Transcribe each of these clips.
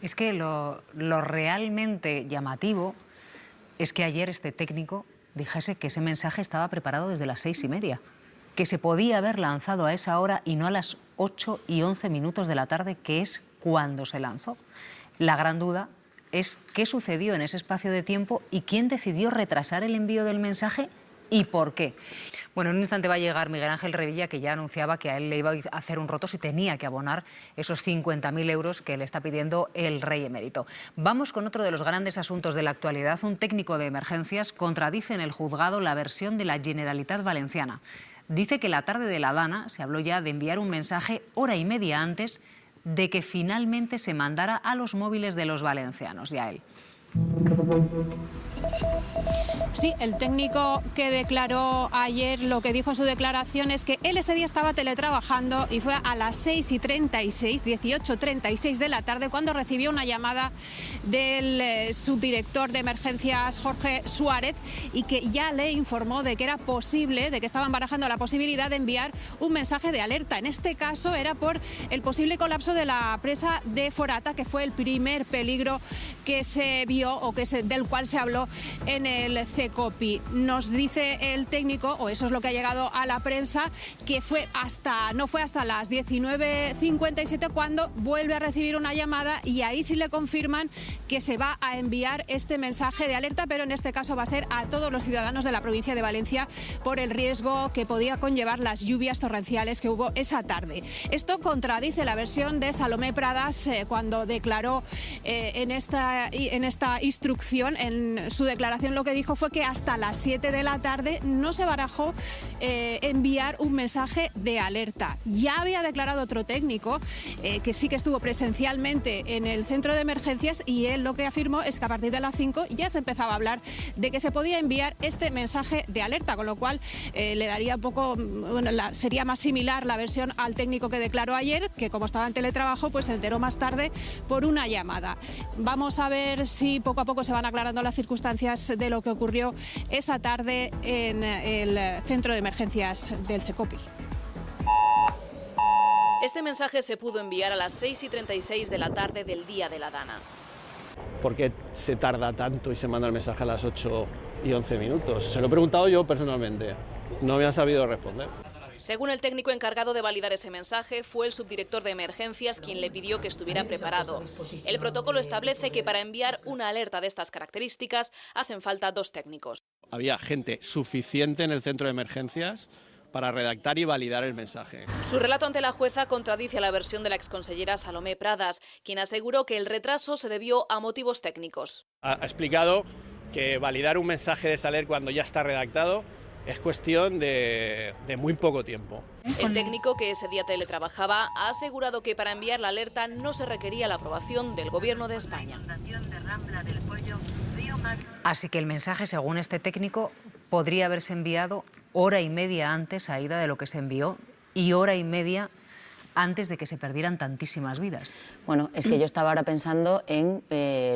Es que lo realmente llamativo es que ayer este técnico dijese que ese mensaje estaba preparado desde las 6:30, que se podía haber lanzado a esa hora y no a las 8:11 de la tarde, que es cuando se lanzó. La gran duda es qué sucedió en ese espacio de tiempo y quién decidió retrasar el envío del mensaje y por qué. Bueno, en un instante va a llegar Miguel Ángel Revilla, que ya anunciaba que a él le iba a hacer un roto si tenía que abonar esos 50.000 euros que le está pidiendo el rey emérito. Vamos con otro de los grandes asuntos de la actualidad. Un técnico de emergencias contradice en el juzgado la versión de la Generalitat Valenciana. Dice que la tarde de la Dana se habló ya de enviar un mensaje hora y media antes de que finalmente se mandara a los móviles de los valencianos y a él. Sí, el técnico que declaró ayer, lo que dijo en su declaración es que él ese día estaba teletrabajando y fue a las 6:36, 18:36 de la tarde, cuando recibió una llamada del subdirector de emergencias, Jorge Suárez, y que ya le informó de que era posible, de que estaban barajando la posibilidad de enviar un mensaje de alerta. En este caso era por el posible colapso de la presa de Forata, que fue el primer peligro que se vio o del cual se habló en el CECOPI. Nos dice el técnico, o eso es lo que ha llegado a la prensa, que no fue hasta las 19:57 cuando vuelve a recibir una llamada y ahí sí le confirman que se va a enviar este mensaje de alerta, pero en este caso va a ser a todos los ciudadanos de la provincia de Valencia por el riesgo que podía conllevar las lluvias torrenciales que hubo esa tarde. Esto contradice la versión de Salomé Pradas cuando declaró en esta instrucción. En su declaración lo que dijo fue que hasta las 7 de la tarde no se barajó enviar un mensaje de alerta. Ya había declarado otro técnico que sí que estuvo presencialmente en el centro de emergencias, y él lo que afirmó es que a partir de las 5 ya se empezaba a hablar de que se podía enviar este mensaje de alerta, con lo cual le daría sería más similar la versión al técnico que declaró ayer, que como estaba en teletrabajo pues se enteró más tarde por una llamada. Vamos a ver si poco a poco se van aclarando las circunstancias de lo que ocurrió esa tarde en el centro de emergencias del CECOPI. Este mensaje se pudo enviar a las 6:36 de la tarde del día de la Dana. ¿Por qué se tarda tanto y se manda el mensaje a las 8:11? Se lo he preguntado yo personalmente, no me han sabido responder. Según el técnico encargado de validar ese mensaje, fue el subdirector de emergencias quien le pidió que estuviera preparado. El protocolo establece que para enviar una alerta de estas características hacen falta 2 técnicos. Había gente suficiente en el centro de emergencias para redactar y validar el mensaje. Su relato ante la jueza contradice la versión de la exconsellera Salomé Pradas, quien aseguró que el retraso se debió a motivos técnicos. Ha explicado que validar un mensaje de Saler cuando ya está redactado es cuestión de muy poco tiempo. El técnico, que ese día teletrabajaba, ha asegurado que para enviar la alerta no se requería la aprobación del Gobierno de España. Así que el mensaje, según este técnico, podría haberse enviado hora y media antes, Aída, de lo que se envió, y hora y media antes de que se perdieran tantísimas vidas. Bueno, es que yo estaba ahora pensando en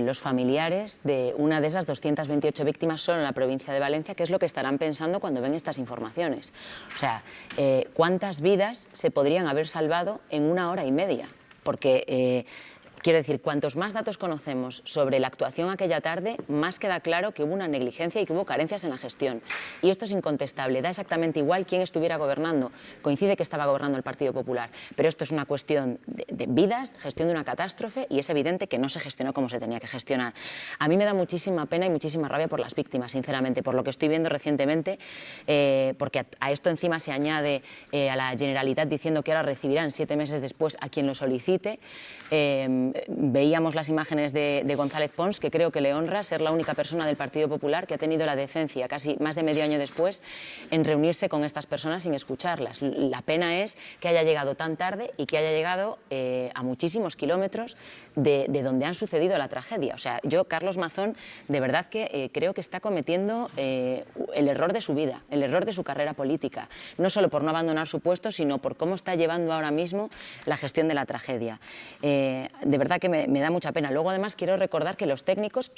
los familiares de una de esas 228 víctimas solo en la provincia de Valencia, que es lo que estarán pensando cuando ven estas informaciones. O sea, ¿cuántas vidas se podrían haber salvado en una hora y media? Porque quiero decir, cuantos más datos conocemos sobre la actuación aquella tarde, más queda claro que hubo una negligencia y que hubo carencias en la gestión. Y esto es incontestable, da exactamente igual quién estuviera gobernando. Coincide que estaba gobernando el Partido Popular, pero esto es una cuestión de vidas, gestión de una catástrofe, y es evidente que no se gestionó como se tenía que gestionar. A mí me da muchísima pena y muchísima rabia por las víctimas, sinceramente, por lo que estoy viendo recientemente, porque a esto encima se añade a la Generalitat diciendo que ahora recibirán 7 meses después a quien lo solicite. Veíamos las imágenes de González Pons, que creo que le honra ser la única persona del Partido Popular que ha tenido la decencia, casi más de medio año después, en reunirse con estas personas sin escucharlas. La pena es que haya llegado tan tarde y que haya llegado a muchísimos kilómetros de donde han sucedido la tragedia. O sea, yo, Carlos Mazón, de verdad que creo que está cometiendo el error de su vida, el error de su carrera política, no solo por no abandonar su puesto, sino por cómo está llevando ahora mismo la gestión de la tragedia. De verdad verdad que me da mucha pena. Luego, además, quiero recordar que los técnicos,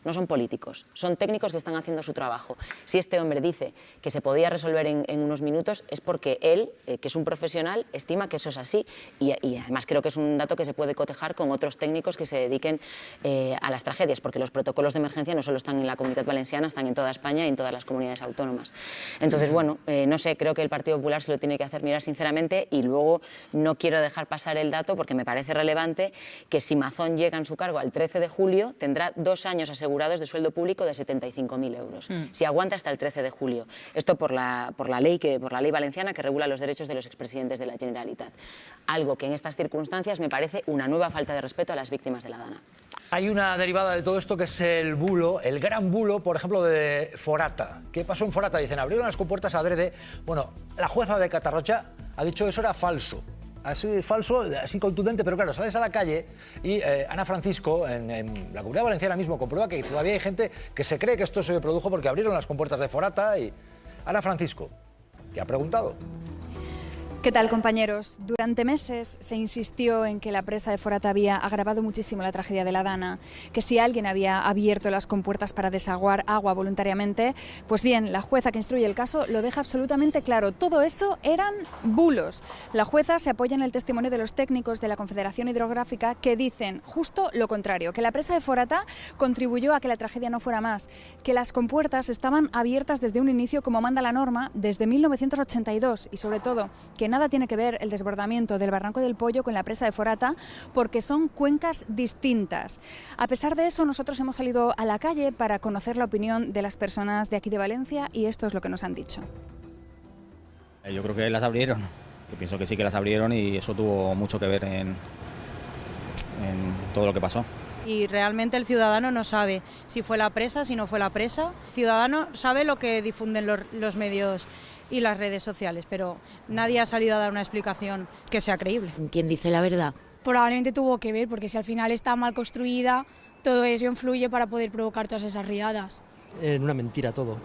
no son políticos. Son técnicos que están haciendo su trabajo. Si este hombre dice que se podía resolver en unos minutos, es porque él, que es un profesional, estima que eso es así. Y además creo que es un dato que se puede cotejar con otros técnicos que se dediquen a las tragedias, porque los protocolos de emergencia no solo están en la Comunidad Valenciana, están en toda España y en todas las comunidades autónomas. Entonces, bueno, no sé, creo que el Partido Popular se lo tiene que hacer mirar sinceramente, y luego no quiero dejar pasar el dato porque me parece relevante que si Mazón llega en su cargo al 13 de julio tendrá 2 años asegurados de sueldo público de 75.000 euros. Si aguanta hasta el 13 de julio. Esto por la ley valenciana que regula los derechos de los expresidentes de la Generalitat. Algo que en estas circunstancias me parece una nueva falta de respeto a las víctimas de la Dana. Hay una derivada de todo esto que es el bulo, el gran bulo, por ejemplo, de Forata. ¿Qué pasó en Forata? Dicen, abrieron las compuertas adrede. Bueno, la jueza de Catarroja ha dicho que eso era falso. Así falso, así contundente, pero claro, sales a la calle y Ana Francisco, en la Comunidad Valenciana mismo, comprueba que todavía hay gente que se cree que esto se produjo porque abrieron las compuertas de Forata. Y Ana Francisco, ¿te ha preguntado? ¿Qué tal, compañeros? Durante meses se insistió en que la presa de Forata había agravado muchísimo la tragedia de la Dana, que si alguien había abierto las compuertas para desaguar agua voluntariamente, pues bien, la jueza que instruye el caso lo deja absolutamente claro. Todo eso eran bulos. La jueza se apoya en el testimonio de los técnicos de la Confederación Hidrográfica que dicen justo lo contrario, que la presa de Forata contribuyó a que la tragedia no fuera más, que las compuertas estaban abiertas desde un inicio como manda la norma desde 1982 y sobre todo que nada tiene que ver el desbordamiento del Barranco del Pollo con la presa de Forata porque son cuencas distintas. A pesar de eso, nosotros hemos salido a la calle para conocer la opinión de las personas de aquí de Valencia y esto es lo que nos han dicho. Yo creo que las abrieron. Yo pienso que sí que las abrieron y eso tuvo mucho que ver en todo lo que pasó. Y realmente el ciudadano no sabe si fue la presa, si no fue la presa. El ciudadano sabe lo que difunden los medios y las redes sociales, pero nadie ha salido a dar una explicación que sea creíble. ¿Quién dice la verdad? Probablemente tuvo que ver, porque si al final está mal construida, todo eso influye para poder provocar todas esas riadas. Una mentira todo.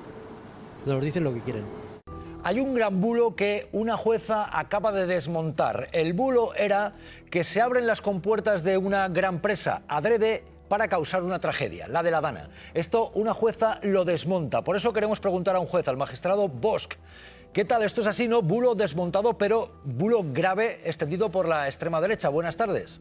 Nos dicen lo que quieren. Hay un gran bulo que una jueza acaba de desmontar. El bulo era que se abren las compuertas de una gran presa adrede para causar una tragedia, la de la Dana. Esto una jueza lo desmonta. Por eso queremos preguntar a un juez, al magistrado Bosch. ¿Qué tal? Esto es así, ¿no? Bulo desmontado, pero bulo grave extendido por la extrema derecha. Buenas tardes.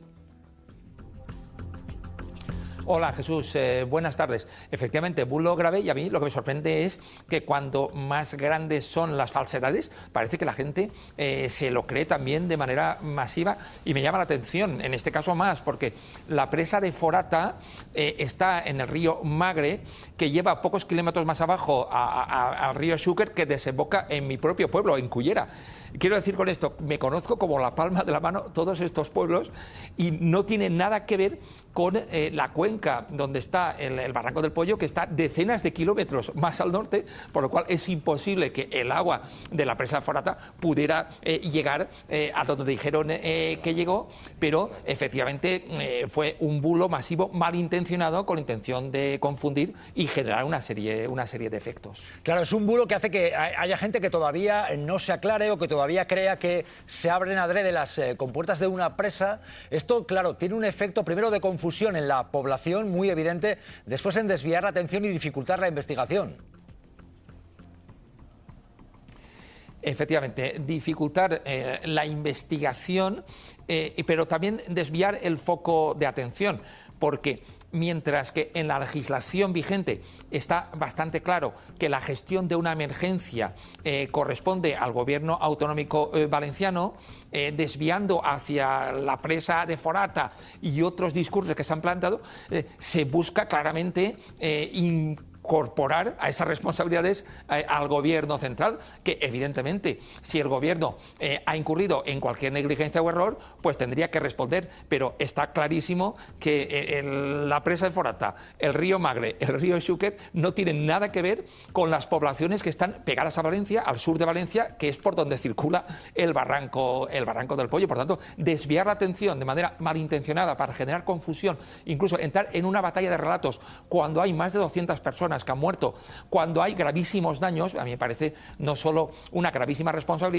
Hola Jesús, buenas tardes. Efectivamente, bulo grave, y a mí lo que me sorprende es que cuando más grandes son las falsedades, parece que la gente se lo cree también de manera masiva, y me llama la atención, en este caso más, porque la presa de Forata está en el río Magre, que lleva pocos kilómetros más abajo al río Xúquer, que desemboca en mi propio pueblo, en Cullera. Quiero decir con esto, me conozco como la palma de la mano todos estos pueblos y no tiene nada que ver con la cuenca donde está el Barranco del Pollo, que está decenas de kilómetros más al norte, por lo cual es imposible que el agua de la presa de Forata pudiera llegar a donde dijeron que llegó, pero efectivamente fue un bulo masivo malintencionado con la intención de confundir y generar una serie de efectos. Claro, es un bulo que hace que haya gente que todavía no se aclare o que todavía crea que se abren adrede las compuertas de una presa. Esto, claro, tiene un efecto primero de confusión en la población muy evidente, después en desviar la atención y dificultar la investigación. Efectivamente, dificultar la investigación, pero también desviar el foco de atención, porque mientras que en la legislación vigente está bastante claro que la gestión de una emergencia corresponde al gobierno autonómico valenciano, desviando hacia la presa de Forata y otros discursos que se han planteado, se busca claramente incorporar a esas responsabilidades al gobierno central, que evidentemente si el gobierno ha incurrido en cualquier negligencia o error, pues tendría que responder, pero está clarísimo que la presa de Forata, el río Magre, el río Xúquer no tienen nada que ver con las poblaciones que están pegadas a Valencia, al sur de Valencia, que es por donde circula el barranco del Pollo. Por tanto, desviar la atención de manera malintencionada para generar confusión, incluso entrar en una batalla de relatos cuando hay más de 200 personas personas que han muerto, cuando hay gravísimos daños, a mí me parece no solo una gravísima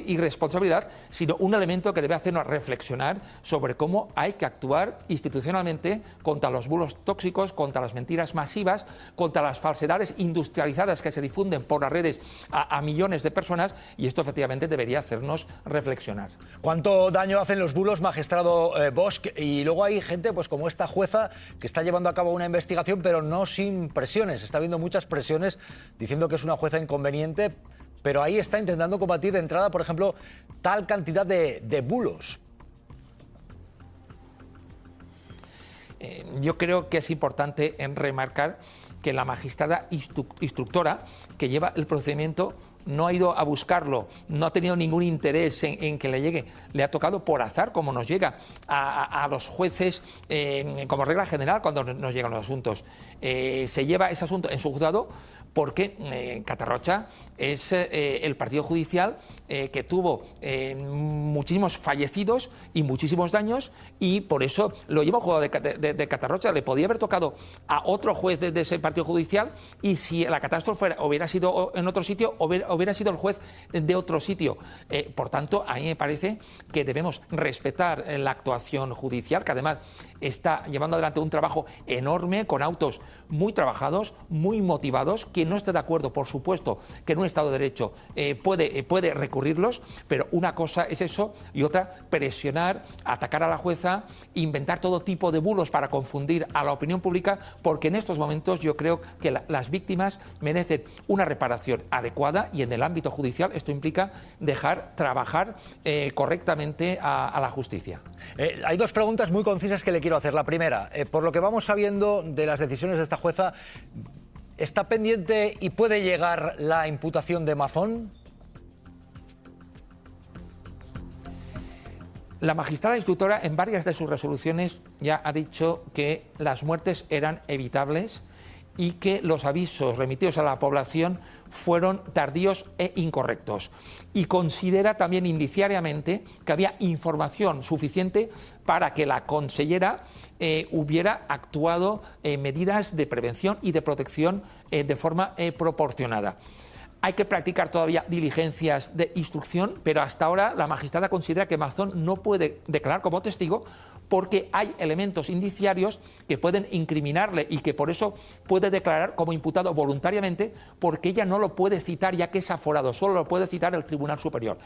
irresponsabilidad, sino un elemento que debe hacernos reflexionar sobre cómo hay que actuar institucionalmente contra los bulos tóxicos, contra las mentiras masivas, contra las falsedades industrializadas que se difunden por las redes a millones de personas, y esto efectivamente debería hacernos reflexionar. ¿Cuánto daño hacen los bulos, magistrado Bosch? Y luego hay gente pues como esta jueza que está llevando a cabo una investigación, pero no sin presiones. Está habiendo muchas presiones diciendo que es una jueza inconveniente, pero ahí está intentando combatir de entrada, por ejemplo, tal cantidad de bulos. Yo creo que es importante remarcar que la magistrada instructora que lleva el procedimiento no ha ido a buscarlo, no ha tenido ningún interés en que le llegue. Le ha tocado por azar, como nos llega a los jueces, como regla general, cuando nos llegan los asuntos. Se lleva ese asunto en su juzgado porque Catarroja es el partido judicial que tuvo muchísimos fallecidos y muchísimos daños, y por eso lo lleva a juzgado de Catarroja. Le podía haber tocado a otro juez de ese partido judicial, y si la catástrofe hubiera sido en otro sitio, hubiera sido el juez de otro sitio. Por tanto, a mí me parece que debemos respetar la actuación judicial, que además está llevando adelante un trabajo enorme, con autos muy trabajados, muy motivados. Quien no esté de acuerdo, por supuesto, que en un Estado de Derecho puede recurrirlos, pero una cosa es eso y otra presionar, atacar a la jueza, inventar todo tipo de bulos para confundir a la opinión pública, porque en estos momentos yo creo que las víctimas merecen una reparación adecuada, y en el ámbito judicial esto implica dejar trabajar correctamente a la justicia. Hay dos preguntas muy concisas que le quiero hacer. La primera, por lo que vamos sabiendo de las decisiones de esta jueza, ¿está pendiente y puede llegar la imputación de Mazón? La magistrada instructora en varias de sus resoluciones ya ha dicho que las muertes eran evitables y que los avisos remitidos a la población fueron tardíos e incorrectos. Y considera también indiciariamente que había información suficiente para que la consellera hubiera actuado medidas de prevención y de protección de forma proporcionada. Hay que practicar todavía diligencias de instrucción, pero hasta ahora la magistrada considera que Mazón no puede declarar como testigo porque hay elementos indiciarios que pueden incriminarle y que por eso puede declarar como imputado voluntariamente, porque ella no lo puede citar ya que es aforado, solo lo puede citar el Tribunal Superior.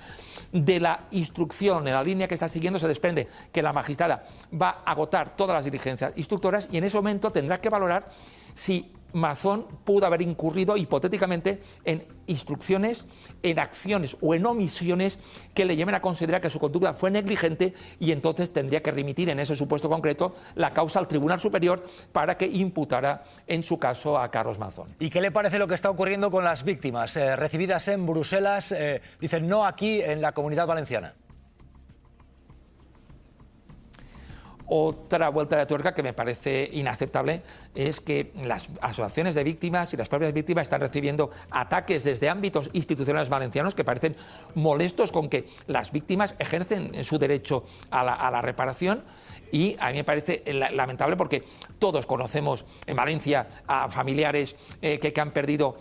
De la instrucción, en la línea que está siguiendo, se desprende que la magistrada va a agotar todas las diligencias instructoras y en ese momento tendrá que valorar si Mazón pudo haber incurrido hipotéticamente en instrucciones, en acciones o en omisiones que le lleven a considerar que su conducta fue negligente, y entonces tendría que remitir en ese supuesto concreto la causa al Tribunal Superior para que imputara en su caso a Carlos Mazón. ¿Y qué le parece lo que está ocurriendo con las víctimas recibidas en Bruselas? Dicen no aquí en la Comunidad Valenciana. Otra vuelta de tuerca que me parece inaceptable es que las asociaciones de víctimas y las propias víctimas están recibiendo ataques desde ámbitos institucionales valencianos que parecen molestos con que las víctimas ejercen su derecho a la reparación. Y a mí me parece lamentable porque todos conocemos en Valencia a familiares que han perdido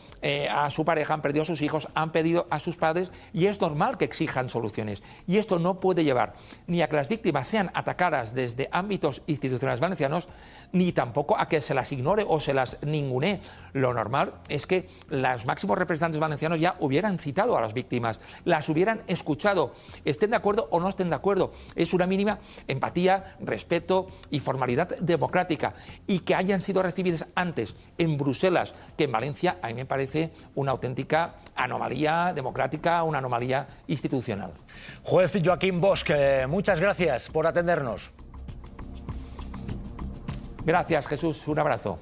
a su pareja, han perdido a sus hijos, han perdido a sus padres, y es normal que exijan soluciones. Y esto no puede llevar ni a que las víctimas sean atacadas desde ámbitos institucionales valencianos, ni tampoco a que se las ignore o se las ningunee. Lo normal es que los máximos representantes valencianos ya hubieran citado a las víctimas, las hubieran escuchado, estén de acuerdo o no estén de acuerdo. Es una mínima empatía, respeto y formalidad democrática, y que hayan sido recibidas antes en Bruselas que en Valencia, a mí me parece una auténtica anomalía democrática, una anomalía institucional. Juez Joaquín Bosch, muchas gracias por atendernos. Gracias, Jesús. Un abrazo.